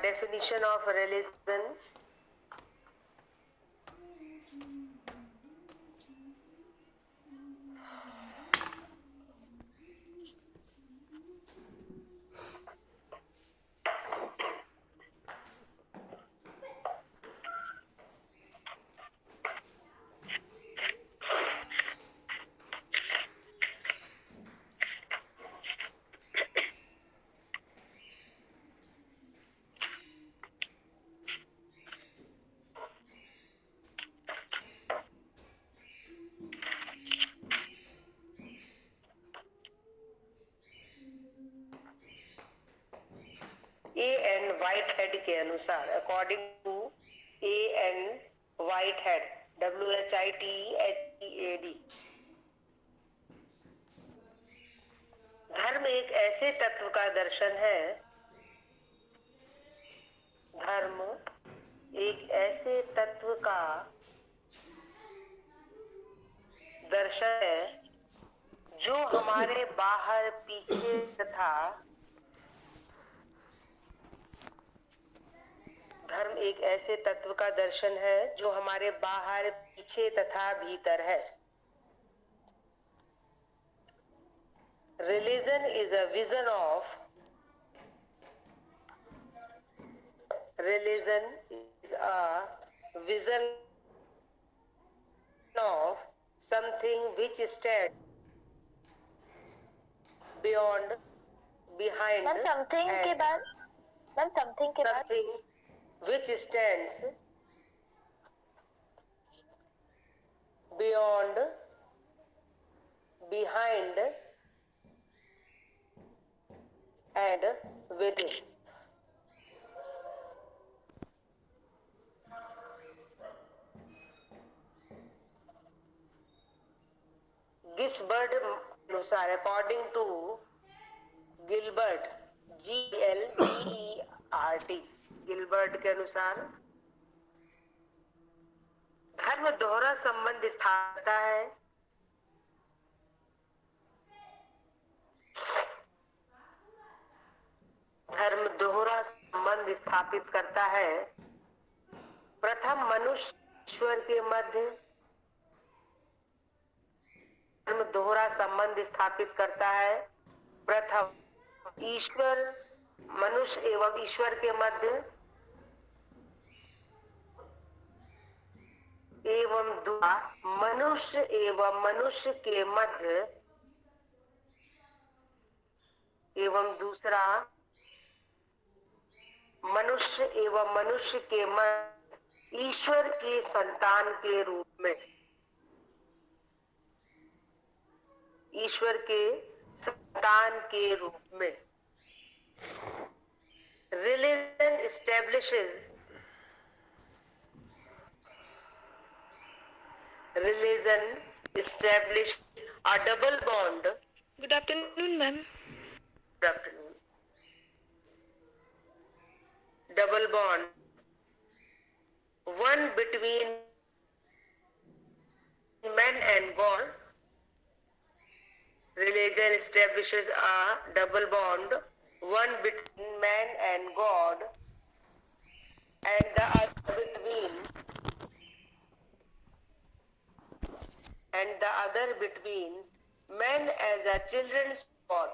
Definition of religion. A.N. Whitehead के अनुसार, according to A.N. Whitehead, WHITEHEAD, धर्म एक ऐसे तत्व का दर्शन है, धर्म एक ऐसे तत्व का दर्शन है जो हमारे बाहर, पीछे तथा धर्म एक ऐसे तत्व का दर्शन है जो हमारे बाहर, पीछे तथा भीतर है. Religion is a vision of something which stands beyond, behind, ma'am something के बाद something which stands beyond, behind and within. Gilbert अनुसार, according to Gilbert, GLBERT, Gilbert के अनुसार धर्म दोहरा संबंध स्थापता है, धर्म दोहरा संबंध स्थापित करता है. प्रथम मनुष्य ईश्वर के मध्य धर्म दोहरा संबंध स्थापित करता है. प्रथम ईश्वर, मनुष्य एवं ईश्वर के मध्य एवं दूसरा मनुष्य एवं मनुष्य के मध्य एवं दूसरा मनुष्य एवं मनुष्य के मध्य ईश्वर के संतान के रूप में, ईश्वर के संतान के रूप में. Religion establishes a double bond. Good afternoon, ma'am. Good afternoon. Double bond, one between man and God. Religion establishes a double bond, one between man and God, and the other between men as a children's God.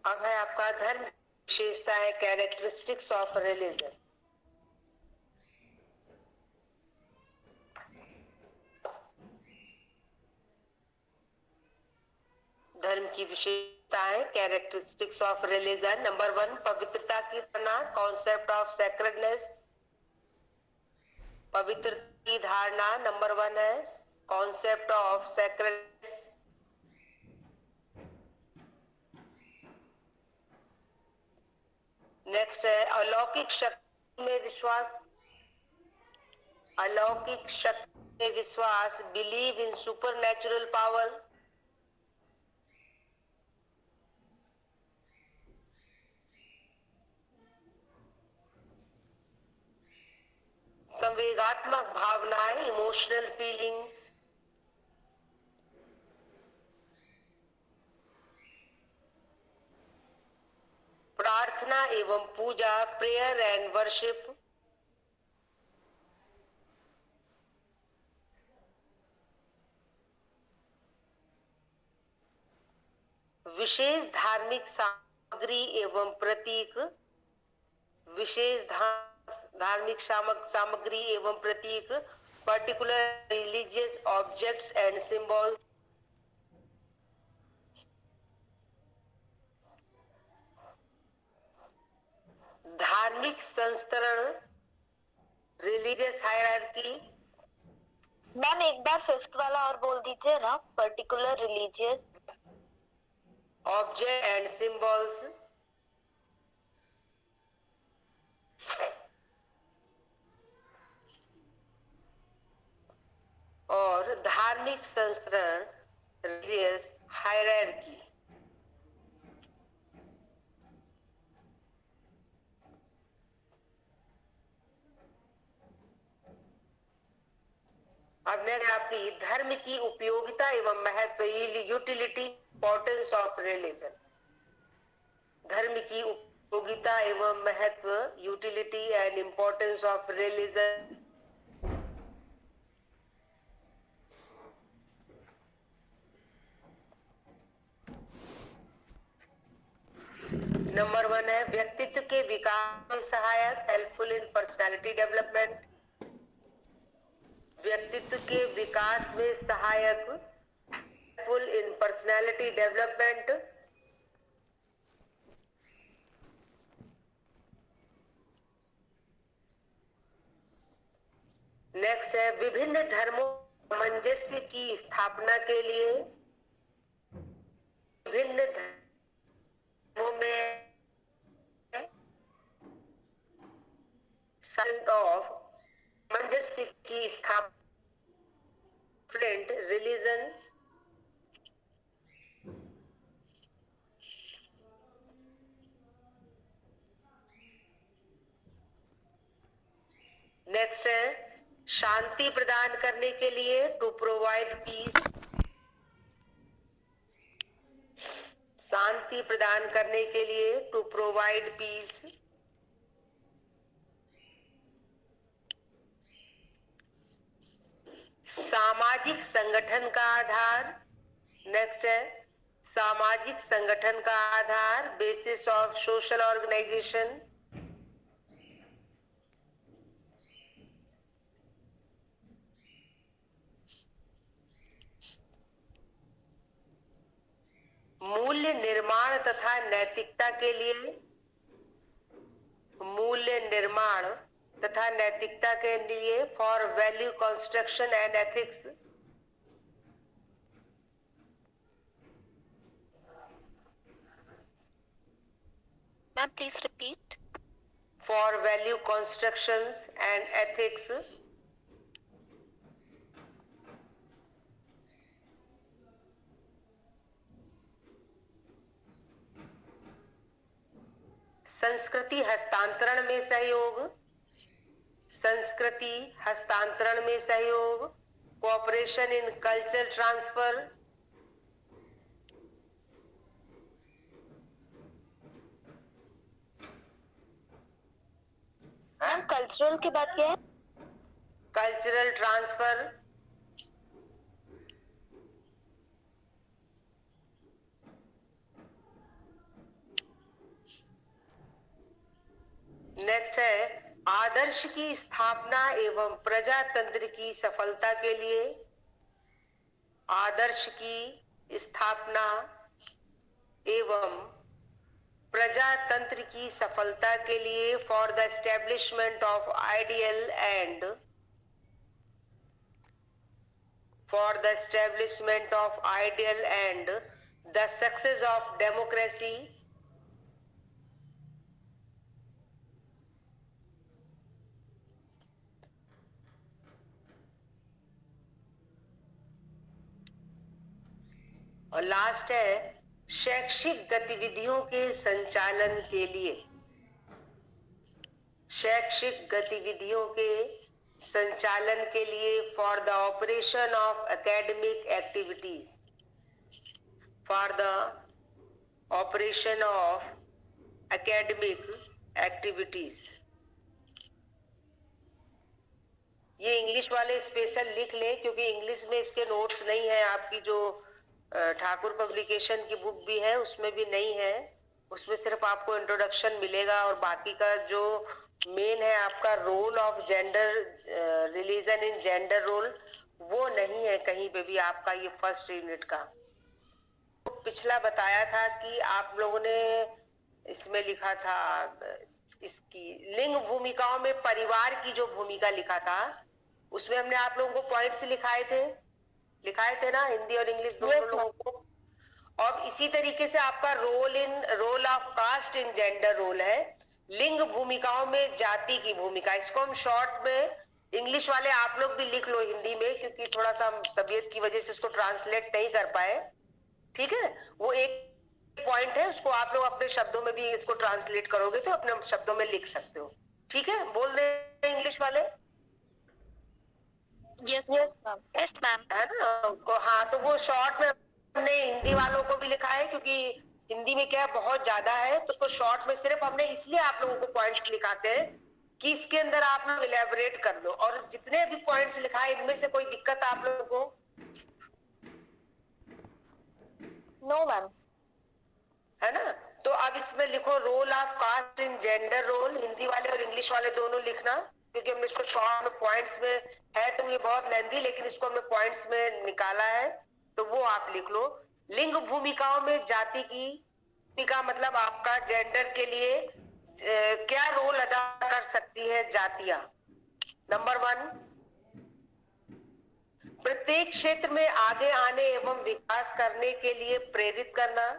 अब है आपका धर्म विशेषता है, characteristics of religion. धर्म की विशेषताएं, characteristics of religion. Number 1, पवित्रता की धारणा, कॉन्सेप्ट ऑफ सेक्रेडनेस. पवित्र की धारणा नंबर 1 है, कॉन्सेप्ट ऑफ सेक्रेडनेस. नेक्स्ट है अलौकिक शक्ति में विश्वास. अलौकिक शक्ति में विश्वास, बिलीव इन सुपरनैचुरल पावर. संवेगात्मक भावनाएं, इमोशनल फीलिंग, प्रार्थना एवं पूजा, प्रेयर एंड वर्शिप, विशेष धार्मिक सामग्री एवं प्रतीक, विशेष धार्मिक सामग्री एवं प्रतीक, particular religious objects and symbols, धार्मिक संस्तरण, रिलीजियस हायरार्की। मैम एक बार फिफ्थ वाला और बोल दीजिए ना, particular religious object and symbols, और धार्मिक संस्तरण, रिलीजियस हायरार्की। अब नेक्स्ट आपकी धर्म की उपयोगिता एवं महत्व, यूटिलिटी, इंपॉर्टेंस ऑफ रिलीजन। धर्म की उपयोगिता एवं महत्व, utility and importance of religion. Number 1 है व्यक्तित्व के विकास में सहायक, हेल्पफुल इन पर्सनालिटी डेवलपमेंट। व्यक्तित्व के विकास में सहायक, helpful in personality development. Next है विभिन्न धर्मों सामंजस्य की स्थापना के लिए, विभिन्न धर्मों में ऑफ सामंजस्य की स्थापना, रिलीजन। नेक्स्ट है शांति प्रदान करने के लिए, टू प्रोवाइड पीस। शांति प्रदान करने के लिए, टू प्रोवाइड पीस। सामाजिक संगठन का आधार। नेक्स्ट है सामाजिक संगठन का आधार, बेसिस ऑफ सोशल ऑर्गेनाइजेशन। मूल्य निर्माण तथा नैतिकता के लिए, मूल्य निर्माण तथा नैतिकता के लिए, for value construction and ethics. Ma'am please repeat. For value constructions and ethics. संस्कृति हस्तांतरण में सहयोग, संस्कृति हस्तांतरण में सहयोग, cooperation in culture transfer. Ma'am cultural के बाद क्या है? Cultural transfer. नेक्स्ट है आदर्श की स्थापना एवं प्रजातंत्र की सफलता के लिए, आदर्श की स्थापना एवं प्रजातंत्र की सफलता के लिए, for the establishment of ideal and, for the establishment of ideal and the success of democracy. और लास्ट है शैक्षिक गतिविधियों के संचालन के लिए, शैक्षिक गतिविधियों के संचालन के लिए, for the operation of academic activities, for the operation of academic activities. ये इंग्लिश वाले स्पेशल लिख लें, क्योंकि इंग्लिश में इसके नोट्स नहीं है। आपकी जो ठाकुर पब्लिकेशन की बुक भी है उसमें भी नहीं है, उसमें सिर्फ आपको इंट्रोडक्शन मिलेगा, और बाकी का जो मेन है आपका role of gender religion in gender role, वो नहीं है कहीं पे भी आपका ये फर्स्ट यूनिट का। तो पिछला बताया था कि आप लोगों ने इसमें लिखा था, इसकी लिंग भूमिकाओं में परिवार की जो भूमिका लिखा था, उसमें हमने आप लोगों को पॉइंट्स लिखाए थे ना, हिंदी और इंग्लिश दोनों लोगों को। और इसी तरीके से आपका role of caste in gender role है, लिंग भूमिकाओं में जाति की भूमिका। इसको हम शॉर्ट में, इंग्लिश वाले आप लोग भी लिख लो हिंदी में, क्योंकि थोड़ा सा तबीयत की वजह से इसको ट्रांसलेट नहीं कर पाए, ठीक है। वो एक पॉइंट है, उसको आप लोग अपने शब्दों में भी इसको ट्रांसलेट करोगे तो अपने शब्दों में लिख सकते हो, ठीक है। बोल दे इंग्लिश वाले। यस मैम, यस मैम, है ना उसको। हाँ, तो वो शॉर्ट में हमने हिंदी वालों को भी लिखा है, क्योंकि हिंदी में क्या बहुत ज्यादा है, तो उसको शॉर्ट में सिर्फ हमने इसलिए आप लोगों को पॉइंट्स लिखाते हैं कि इसके अंदर आप लोग इलेबोरेट कर लो। और जितने भी पॉइंट्स लिखा है इनमें से कोई दिक्कत आप लोगों को? No ma'am. है ना, तो अब इसमें लिखो role of caste in gender role, Hindi वाले और इंग्लिश वाले दोनों लिखना, क्योंकि हमने इसको शॉर्ट में पॉइंट्स में है, तो ये बहुत लेंथी, लेकिन इसको हमने पॉइंट्स में निकाला है, तो वो आप लिख लो। लिंग भूमिकाओं में जाति की भूमिका, मतलब आपका जेंडर के लिए क्या रोल अदा कर सकती है जातियां। नंबर 1, प्रत्येक क्षेत्र में आगे आने एवं विकास करने के लिए प्रेरित करना।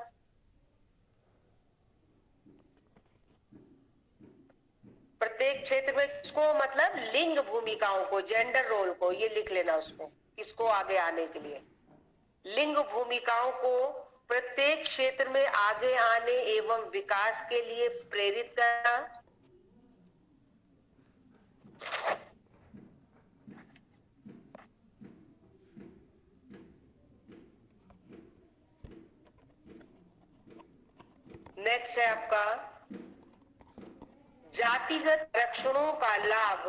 प्रत्येक क्षेत्र में किसको, मतलब लिंग भूमिकाओं को, जेंडर रोल को, ये लिख लेना उसको, किसको आगे आने के लिए। लिंग भूमिकाओं को प्रत्येक क्षेत्र में आगे आने एवं विकास के लिए प्रेरित करना। नेक्स्ट है आपका जातिगत आरक्षणों का लाभ,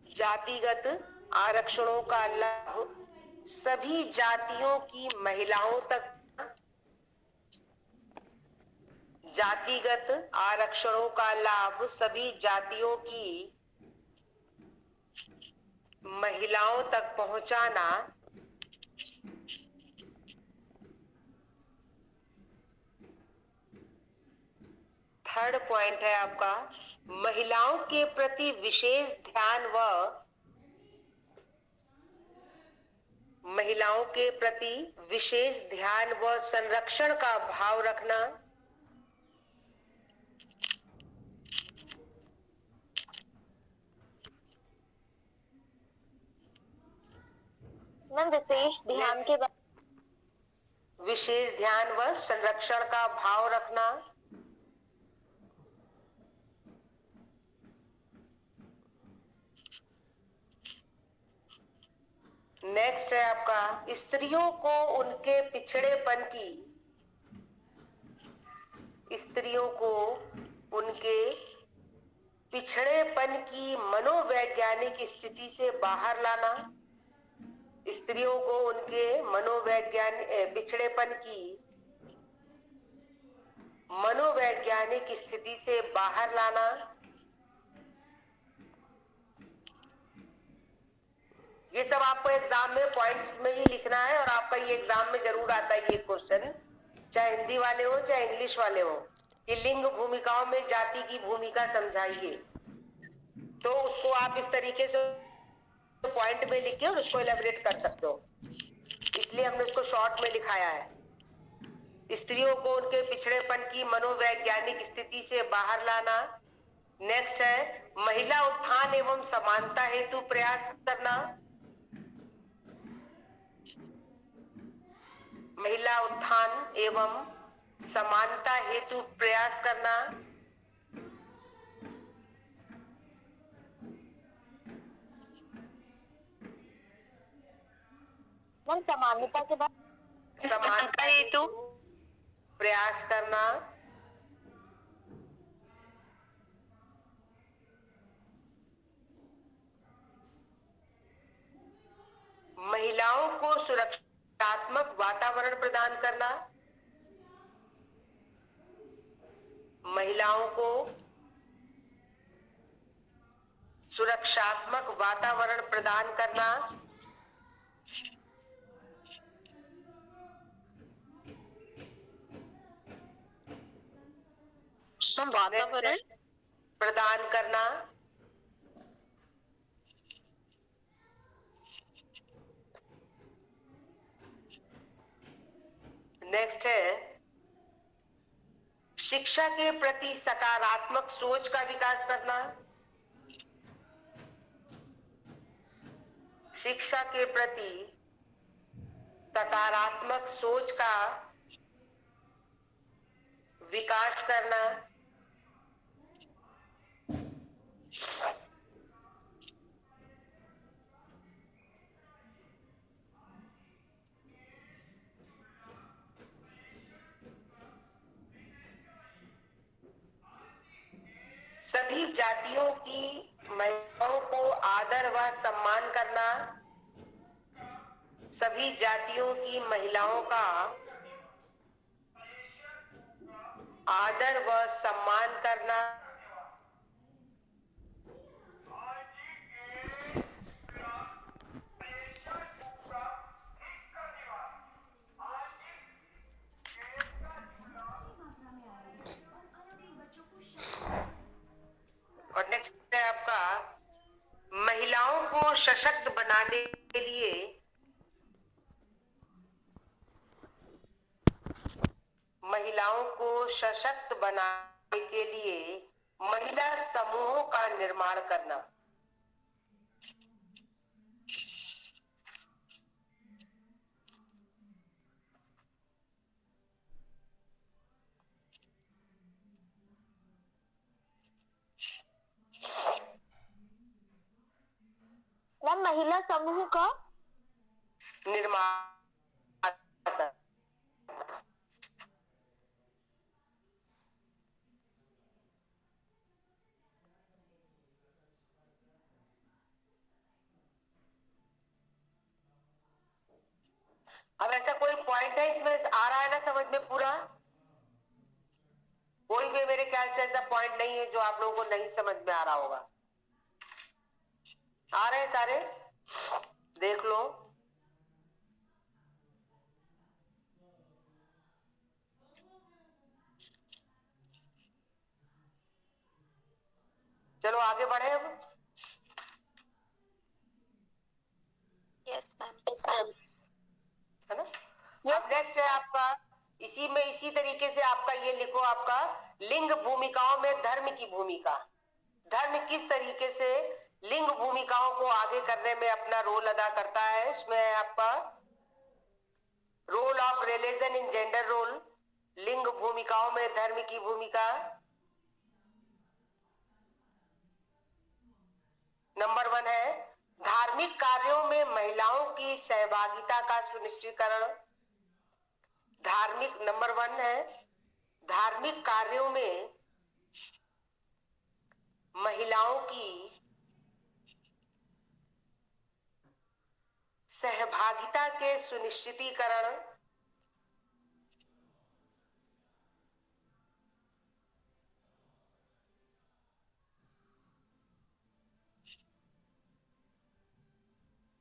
जातिगत आरक्षणों का लाभ सभी जातियों की महिलाओं तक। जातिगत आरक्षणों का लाभ सभी जातियों की महिलाओं तक पहुंचाना। थर्ड पॉइंट है आपका महिलाओं के प्रति विशेष ध्यान व महिलाओं के प्रति विशेष ध्यान व संरक्षण का भाव रखना। मैम विशेष ध्यान के बाद, विशेष ध्यान व संरक्षण का भाव रखना। नेक्स्ट है आपका स्त्रियों को उनके पिछड़ेपन की, स्त्रियों को उनके पिछड़ेपन की मनोवैज्ञानिक स्थिति से बाहर लाना। स्त्रियों को उनके मनोवैज्ञानिक पिछड़ेपन की मनोवैज्ञानिक स्थिति से बाहर लाना। ये सब आपको एग्जाम में पॉइंट्स में ही लिखना है, और आपका ये एग्जाम में जरूर आता है ये क्वेश्चन, चाहे हिंदी वाले हो चाहे इंग्लिश वाले हो, कि लिंग भूमिकाओं में जाति की भूमिका समझाइए। तो उसको आप इस तरीके से पॉइंट में लिख के और उसको इलेबोरेट कर सकते हो, इसलिए हमने उसको शॉर्ट में लिखाया है। स्त्रियों को उनके पिछड़ेपन की मनोवैज्ञानिक स्थिति से बाहर लाना। नेक्स्ट है महिला उत्थान एवं समानता हेतु प्रयास करना। महिला उत्थान एवं समानता हेतु प्रयास करना। मैम समानता के बाद समानता हेतु प्रयास करना, महिलाओं को सुरक्षात्मक वातावरण प्रदान करना, महिलाओं को सुरक्षात्मक वातावरण प्रदान करना, वातावरण प्रदान करना, नेक्स्ट है शिक्षा के प्रति सकारात्मक सोच का विकास करना, शिक्षा के प्रति सकारात्मक सोच का विकास करना, सभी जातियों की महिलाओं को आदर व सम्मान करना, सभी जातियों की महिलाओं का आदर व सम्मान करना, और नेक्स्ट है आपका महिलाओं को सशक्त बनाने के लिए महिलाओं को सशक्त बनाने के लिए महिला समूहों का निर्माण करना, मैम महिला समूह का निर्माण करना, अब ऐसा कोई पॉइंट है इसमें आ रहा है ना समझ में पूरा? कोई भी मेरे ख्याल से ऐसा पॉइंट नहीं है जो आप लोगों को नहीं समझ में आ रहा होगा। आ रहे हैं सारे? देख लो। चलो आगे बढ़े अब। यस मैम है ना? अब नेक्स्ट है आपका इसी में इसी तरीके से आपका ये लिखो आपका लिंग भूमिकाओं में धर्म की भूमिका। धर्म किस तरीके से लिंग भूमिकाओं को आगे करने में अपना रोल अदा करता है। इसमें है आपका role of religion in gender role, लिंग भूमिकाओं में धर्म की भूमिका। नंबर 1 है धार्मिक कार्यों में महिलाओं की सहभागिता का सुनिश्चितकरण। धार्मिक नंबर 1 है धार्मिक कार्यों में महिलाओं की सहभागिता के सुनिश्चितीकरण।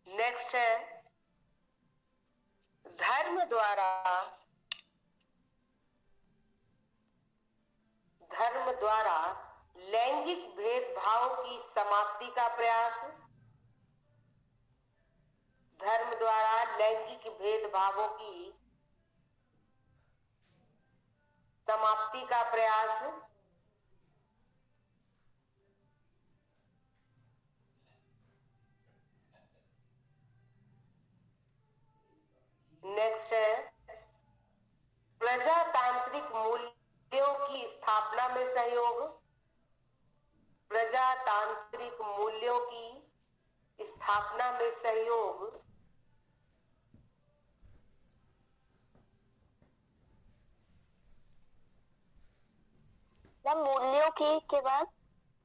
नेक्स्ट है धर्म द्वारा लैंगिक भेदभाव की समाप्ति का प्रयास। धर्म द्वारा लैंगिक भेदभावों की समाप्ति का प्रयास। नेक्स्ट है प्रजातांत्रिक मूल्यों की स्थापना में सहयोग। प्रजातांत्रिक मूल्यों की स्थापना में सहयोग। मैम मूल्यों की के बाद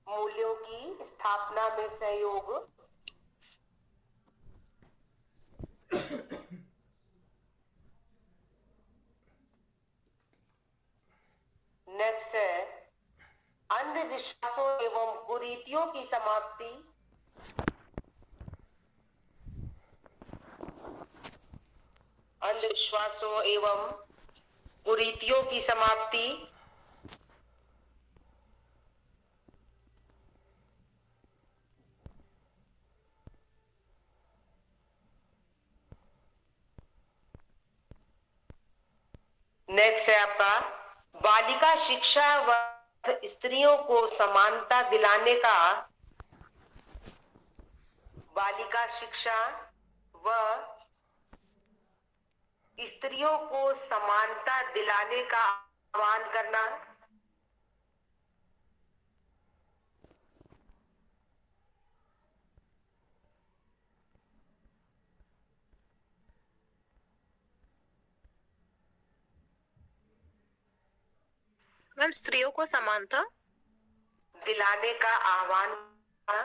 मूल्यों की स्थापना में सहयोग, नेक्स्ट है अंधविश्वासों एवं कुरीतियों की समाप्ति, अंधविश्वासों एवं कुरीतियों की समाप्ति, नेक्स्ट है आपका बालिका शिक्षा व स्त्रियों को समानता दिलाने का, बालिका शिक्षा व स्त्रियों को समानता दिलाने का आह्वान करना, मैम स्त्रियों को समानता दिलाने का आह्वान करना,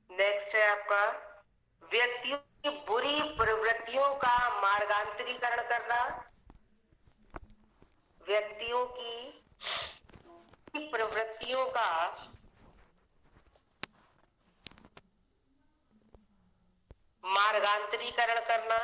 नेक्स्ट है आपका व्यक्तियों की बुरी प्रवृत्तियों का मार्गांतरीकरण करना, व्यक्तियों की बुरी प्रवृत्तियों का मार्गांतरीकरण करना,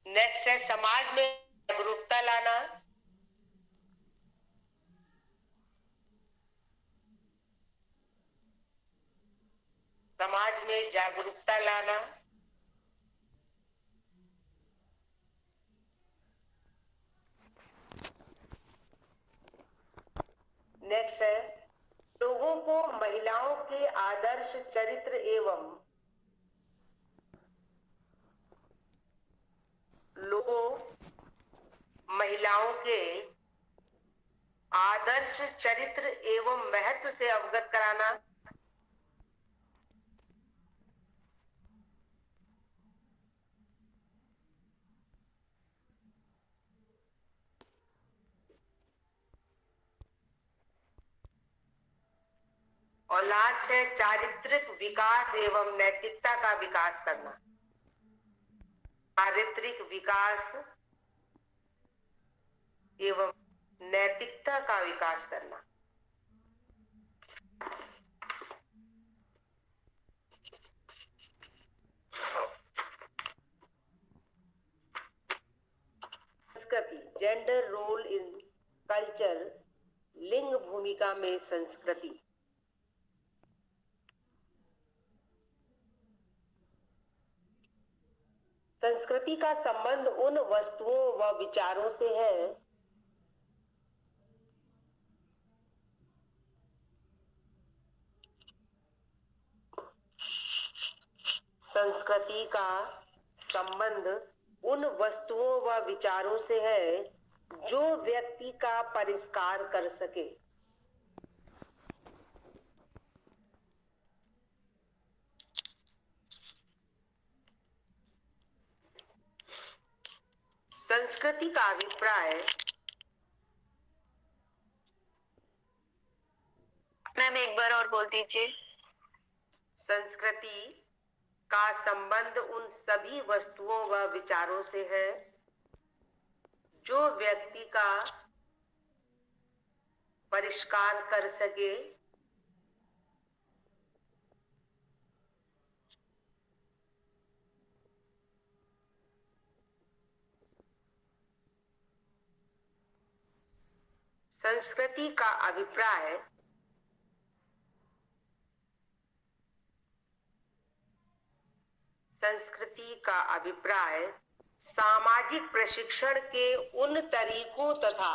नेक्स्ट है समाज में जागरूकता लाना, समाज में जागरूकता लाना, नेक्स्ट है लोगों को महिलाओं के आदर्श चरित्र एवं लोगों महिलाओं के आदर्श चरित्र एवं महत्व से अवगत कराना, और लास्ट है चारित्रिक विकास एवं नैतिकता का विकास करना, चारित्रिक विकास एवं नैतिकता का विकास करना। संस्कृति, जेंडर रोल इन कल्चर, लिंग भूमिका में संस्कृति। संस्कृति का संबंध उन वस्तुओं व विचारों से है संस्कृति का संबंध उन वस्तुओं व विचारों से है जो व्यक्ति का परिष्कार कर सके। संस्कृति का अभिप्राय, मैम एक बार और बोल दीजिए। संस्कृति का संबंध उन सभी वस्तुओं व विचारों से है जो व्यक्ति का परिष्कार कर सके। संस्कृति का अभिप्राय संस्कृति का अभिप्राय सामाजिक प्रशिक्षण के उन तरीकों तथा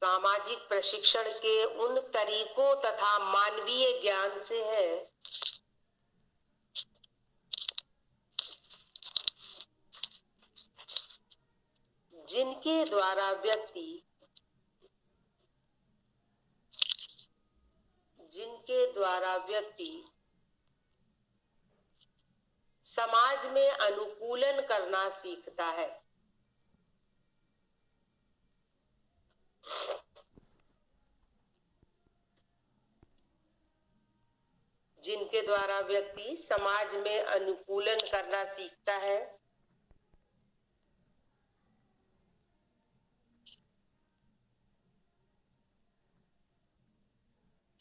सामाजिक प्रशिक्षण के उन तरीकों तथा मानवीय ज्ञान से है जिनके द्वारा व्यक्ति समाज में अनुकूलन करना सीखता है। जिनके द्वारा व्यक्ति समाज में अनुकूलन करना सीखता है।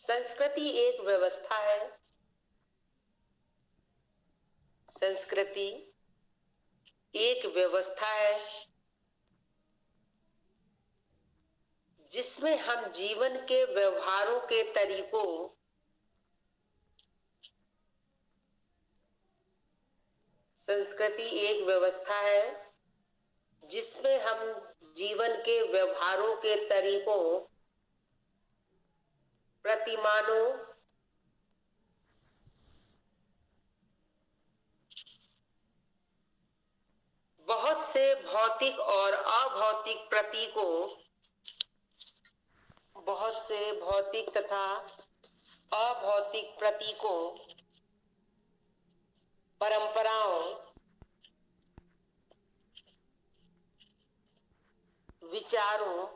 संस्कृति एक व्यवस्था है। संस्कृति एक व्यवस्था है जिसमें हम जीवन के व्यवहारों के तरीकों संस्कृति एक व्यवस्था है जिसमें हम जीवन के व्यवहारों के तरीकों, प्रतिमानों, बहुत से भौतिक और अभौतिक प्रतीकों, बहुत से भौतिक तथा अभौतिक प्रतीकों, परंपराओं, विचारों,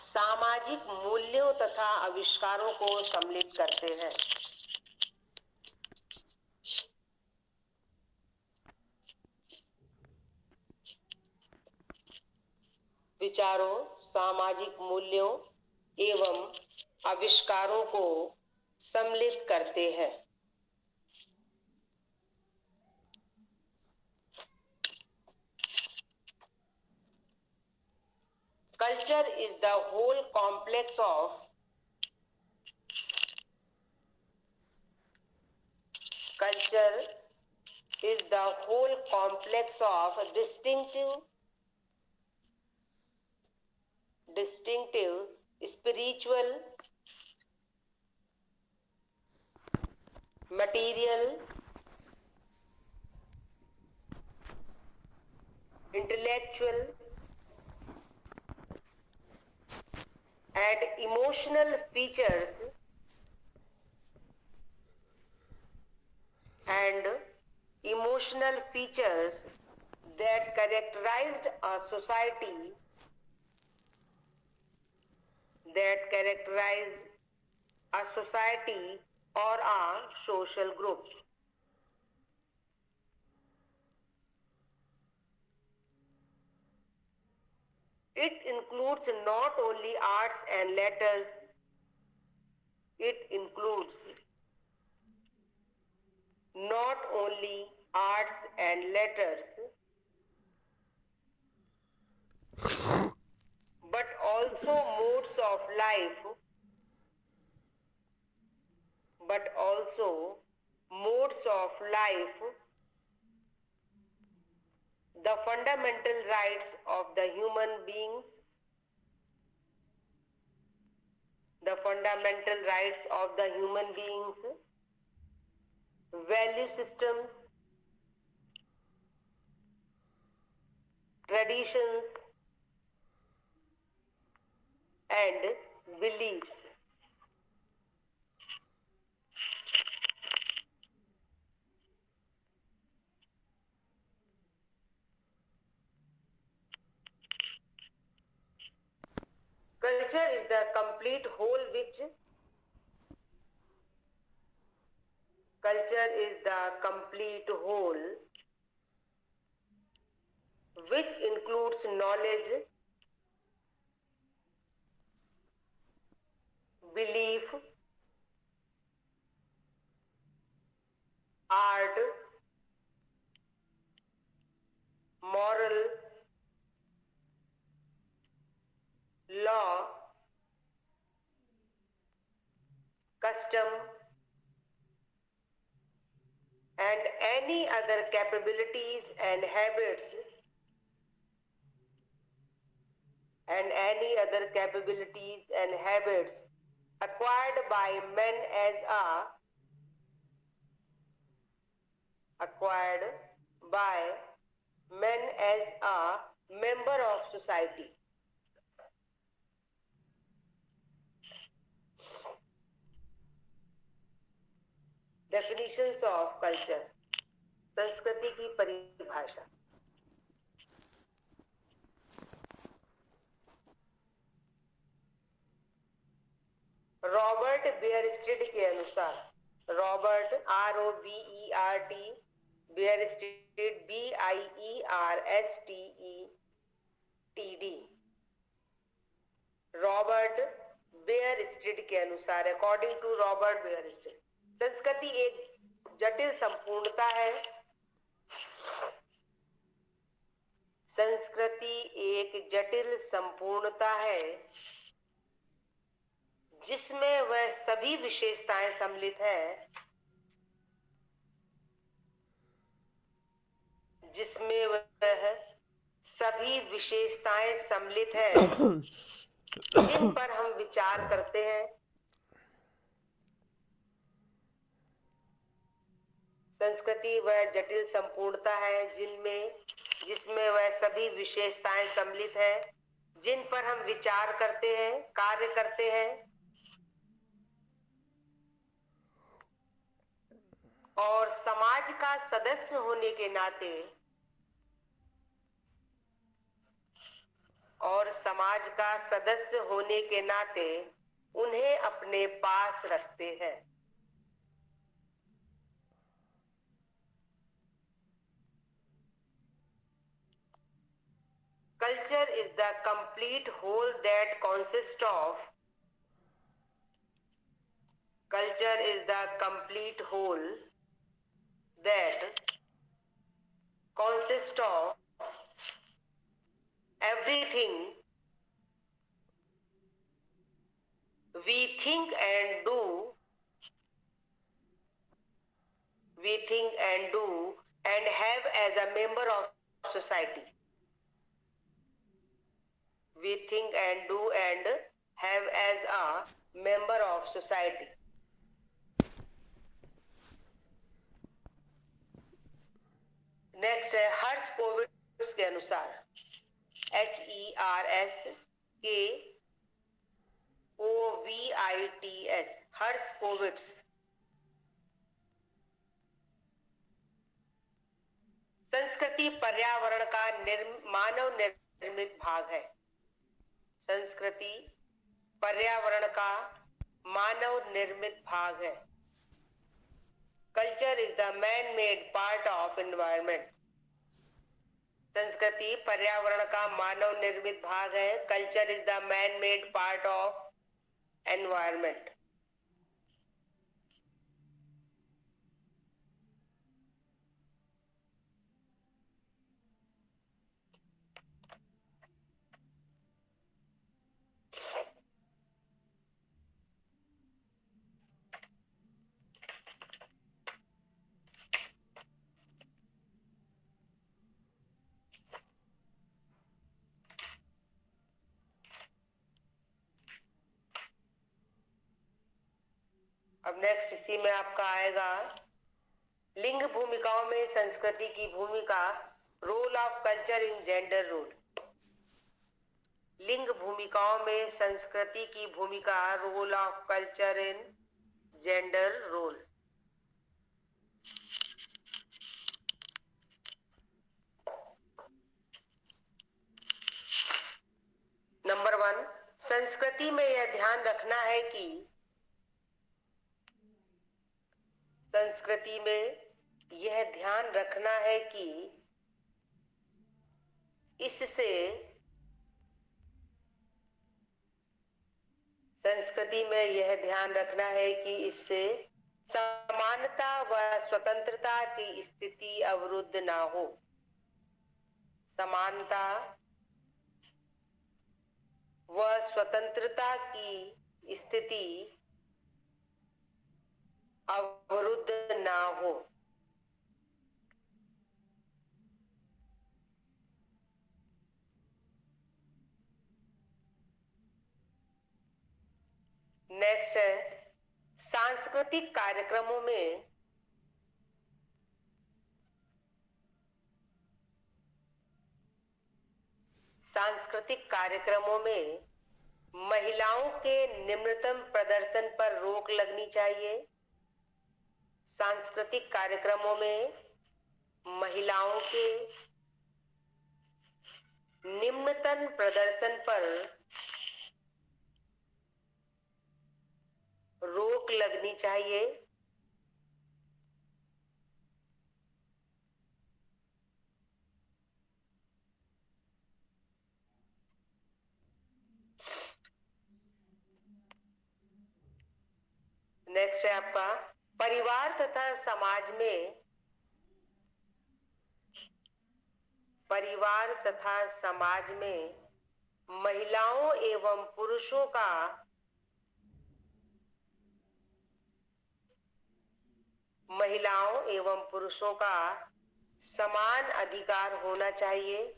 सामाजिक मूल्यों तथा आविष्कारों को सम्मिलित करते हैं। विचारों, सामाजिक मूल्यों एवं आविष्कारों को सम्मिलित करते हैं। Culture is the whole complex of distinctive spiritual, material, intellectual and emotional features that characterized a society, or a social group. It includes not only arts and letters, but also modes of life, the fundamental rights of the human beings, value systems, traditions, and beliefs. Culture is the complete whole which includes knowledge, belief, art, moral, law, custom, and any other capabilities and habits and any other capabilities and habits acquired by men as a member of society. Definitions of culture. संस्कृति की परिभाषा. Robert Bierstedt के अनुसार, Robert ROBERT Bierstedt BIERSTED, Robert Bierstedt के अनुसार, according to Robert Bierstedt, संस्कृति एक जटिल संपूर्णता है. संस्कृति एक जटिल संपूर्णता है जिसमें वह सभी विशेषताएं सम्मिलित है जिन पर हम विचार करते हैं. संस्कृति वह जटिल संपूर्णता है जिसमें वह सभी विशेषताएं सम्मिलित है जिन पर हम विचार करते हैं, कार्य करते हैं और समाज का सदस्य होने के नाते उन्हें अपने पास रखते हैं. Culture is the complete whole that consists of everything we think and do and have as a member of society. We think and do and have as a member of society. Next है हर्ष कोविट्स के अनुसार, HERSKOVITS, हर्ष कोविट्स, संस्कृति पर्यावरण का मानव निर्मित भाग है. संस्कृति पर्यावरण का मानव निर्मित भाग है. Culture is the man made part of environment. संस्कृति पर्यावरण का मानव निर्मित भाग है. Culture is the man made part of environment. अब नेक्स्ट इसी में आपका आएगा लिंग भूमिकाओं में संस्कृति की भूमिका, role of culture in gender role. लिंग भूमिकाओं में संस्कृति की भूमिका, role of culture in gender role. Number 1, संस्कृति में यह ध्यान रखना है कि इससे समानता व स्वतंत्रता की स्थिति अवरुद्ध ना हो. समानता व स्वतंत्रता की स्थिति अवरुद्ध ना हो. नेक्स्ट है सांस्कृतिक कार्यक्रमों में महिलाओं के निम्नतम प्रदर्शन पर रोक लगनी चाहिए। सांस्कृतिक कार्यक्रमों में महिलाओं के निम्नतम प्रदर्शन पर रोक लगनी चाहिए। नेक्स्ट है आपका परिवार तथा समाज में महिलाओं एवं पुरुषों का समान अधिकार होना चाहिए।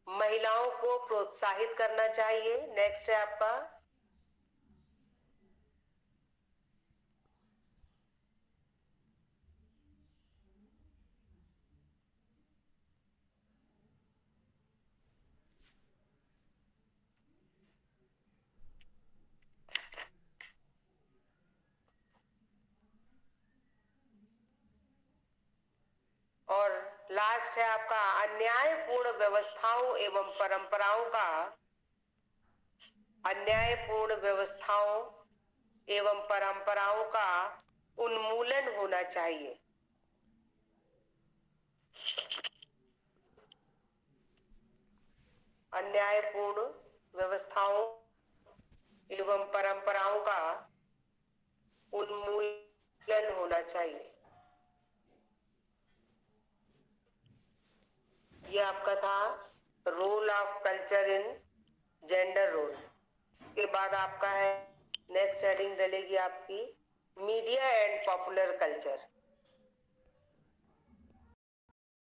महिलाओं को प्रोत्साहित करना चाहिए। नेक्स्ट है आपका और लास्ट है आपका अन्यायपूर्ण व्यवस्थाओं एवं परंपराओं का उन्मूलन होना चाहिए। अन्यायपूर्ण व्यवस्थाओं एवं परंपराओं का उन्मूलन होना चाहिए। ये आपका था role of culture in gender role. इसके बाद आपका है नेक्स्ट हेडिंग डलेगी आपकी मीडिया एंड पॉपुलर कल्चर।